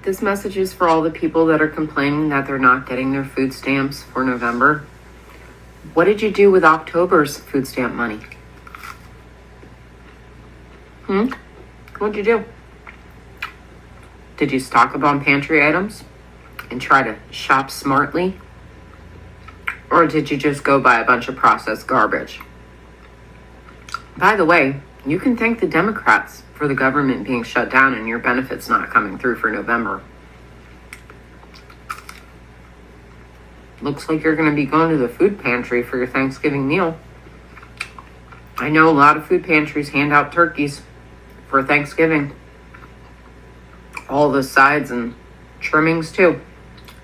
This message is for all the people that are complaining that they're not getting their food stamps for November. What did you do with October's food stamp money? What'd you do? Did you stock up on pantry items and try to shop smartly? Or did you just go buy a bunch of processed garbage? By the way, you can thank the Democrats for the government being shut down and your benefits not coming through for November. Looks like you're going to be going to the food pantry for your Thanksgiving meal. I know a lot of food pantries hand out turkeys for Thanksgiving. All the sides and trimmings too.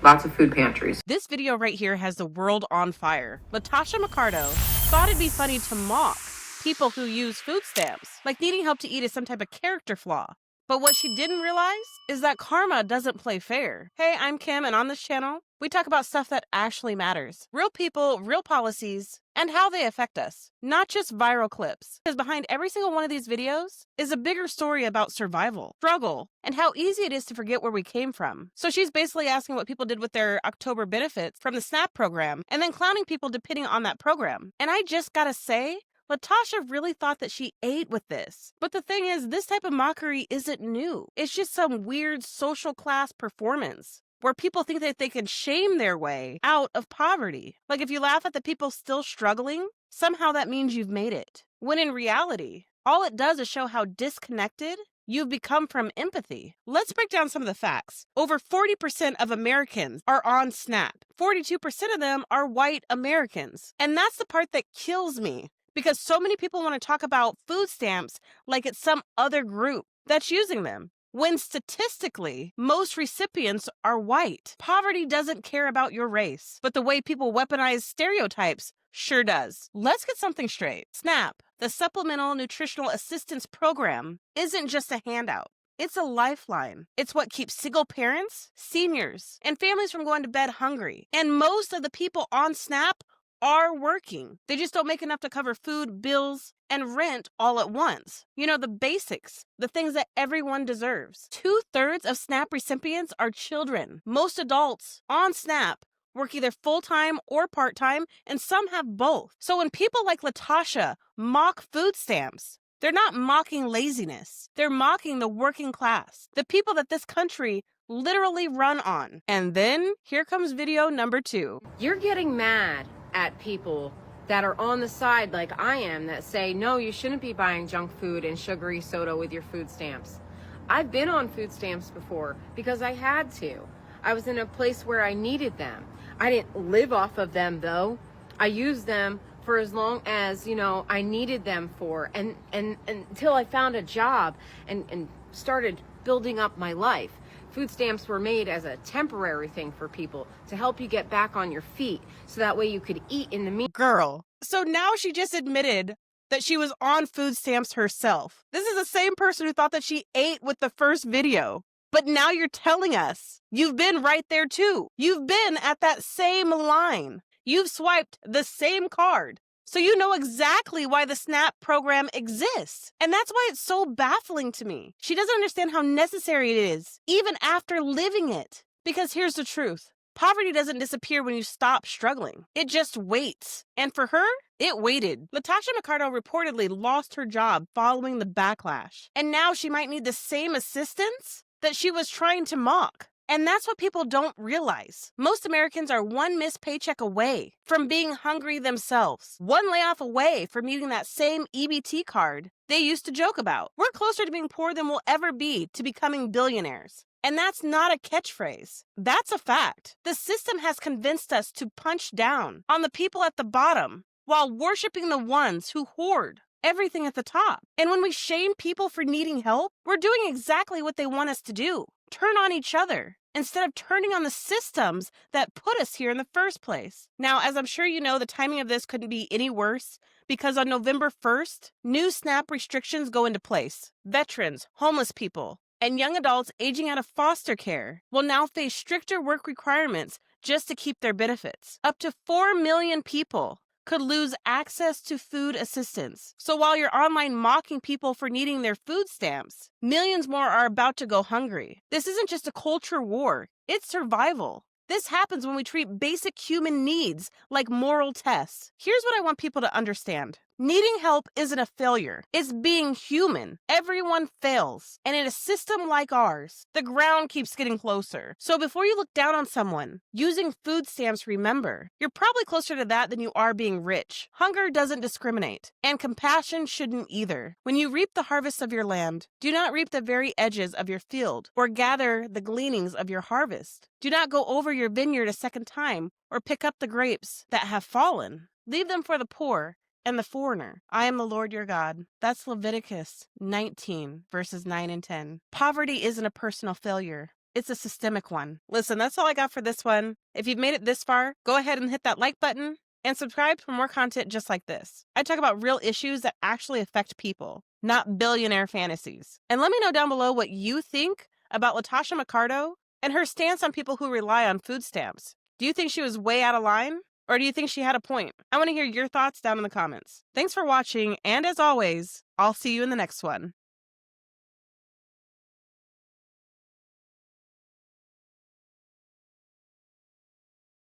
Lots of food pantries. This video right here has the world on fire. LaTosha Mercado thought it'd be funny to mock people who use food stamps, like needing help to eat is some type of character flaw. But what she didn't realize is that karma doesn't play fair. Hey, I'm Kim, and on this channel, we talk about stuff that actually matters. Real people, real policies, and how they affect us. Not just viral clips. Because behind every single one of these videos is a bigger story about survival, struggle, and how easy it is to forget where we came from. So she's basically asking what people did with their October benefits from the SNAP program, and then clowning people depending on that program. And I just gotta say, LaTosha really thought that she ate with this. But the thing is, this type of mockery isn't new. It's just some weird social class performance where people think that they can shame their way out of poverty. Like if you laugh at the people still struggling, somehow that means you've made it. When in reality, all it does is show how disconnected you've become from empathy. Let's break down some of the facts. Over 40% of Americans are on SNAP. 42% of them are white Americans. And that's the part that kills me. Because so many people want to talk about food stamps like it's some other group that's using them, when statistically, most recipients are white. Poverty doesn't care about your race, but the way people weaponize stereotypes sure does. Let's get something straight. SNAP, the Supplemental Nutritional Assistance Program, isn't just a handout. It's a lifeline. It's what keeps single parents, seniors, and families from going to bed hungry. And most of the people on SNAP are working. They just don't make enough to cover food, bills, and rent all at once. You know, the basics, the things that everyone deserves. 2/3 of SNAP recipients are children. Most adults on SNAP work either full-time or part-time, and some have both. So when people like LaTosha mock food stamps, they're not mocking laziness. They're mocking the working class, the people that this country literally run on. And then here comes video number 2. You're getting mad at people that are on the side like I am that say, no, you shouldn't be buying junk food and sugary soda with your food stamps. I've been on food stamps before because I had to. I was in a place where I needed them. I didn't live off of them though. I used them for as long as, I needed them for, and until I found a job and started building up my life. Food stamps were made as a temporary thing for people to help you get back on your feet so that way you could eat in the meantime. Girl, so now she just admitted that she was on food stamps herself. This is the same person who thought that she ate with the first video. But now you're telling us you've been right there too. You've been at that same line. You've swiped the same card. So you know exactly why the SNAP program exists. And that's why it's so baffling to me. She doesn't understand how necessary it is, even after living it. Because here's the truth. Poverty doesn't disappear when you stop struggling. It just waits. And for her, it waited. LaTosha Mercado reportedly lost her job following the backlash. And now she might need the same assistance that she was trying to mock. And that's what people don't realize. Most Americans are one missed paycheck away from being hungry themselves, one layoff away from needing that same EBT card they used to joke about. We're closer to being poor than we'll ever be to becoming billionaires. And that's not a catchphrase. That's a fact. The system has convinced us to punch down on the people at the bottom while worshiping the ones who hoard everything at the top. And when we shame people for needing help, we're doing exactly what they want us to do. Turn on each other instead of turning on the systems that put us here in the first place. Now, as I'm sure you know, the timing of this couldn't be any worse because on November 1st, new SNAP restrictions go into place. Veterans, homeless people, and young adults aging out of foster care will now face stricter work requirements just to keep their benefits. Up to 4 million people could lose access to food assistance. So while you're online mocking people for needing their food stamps, millions more are about to go hungry. This isn't just a culture war, it's survival. This happens when we treat basic human needs like moral tests. Here's what I want people to understand. Needing help isn't a failure. It's being human. Everyone fails. And in a system like ours, the ground keeps getting closer. So before you look down on someone using food stamps, remember, you're probably closer to that than you are being rich. Hunger doesn't discriminate, and compassion shouldn't either. When you reap the harvest of your land, do not reap the very edges of your field or gather the gleanings of your harvest. Do not go over your vineyard a second time or pick up the grapes that have fallen. Leave them for the poor and the foreigner. I am the Lord your God. That's Leviticus 19, verses 9 and 10. Poverty isn't a personal failure. It's a systemic one. Listen, that's all I got for this one. If you've made it this far, go ahead and hit that like button and subscribe for more content just like this. I talk about real issues that actually affect people, not billionaire fantasies. And let me know down below what you think about LaTosha Mercado and her stance on people who rely on food stamps. Do you think she was way out of line? Or do you think she had a point? I want to hear your thoughts down in the comments. Thanks for watching, and as always, I'll see you in the next one.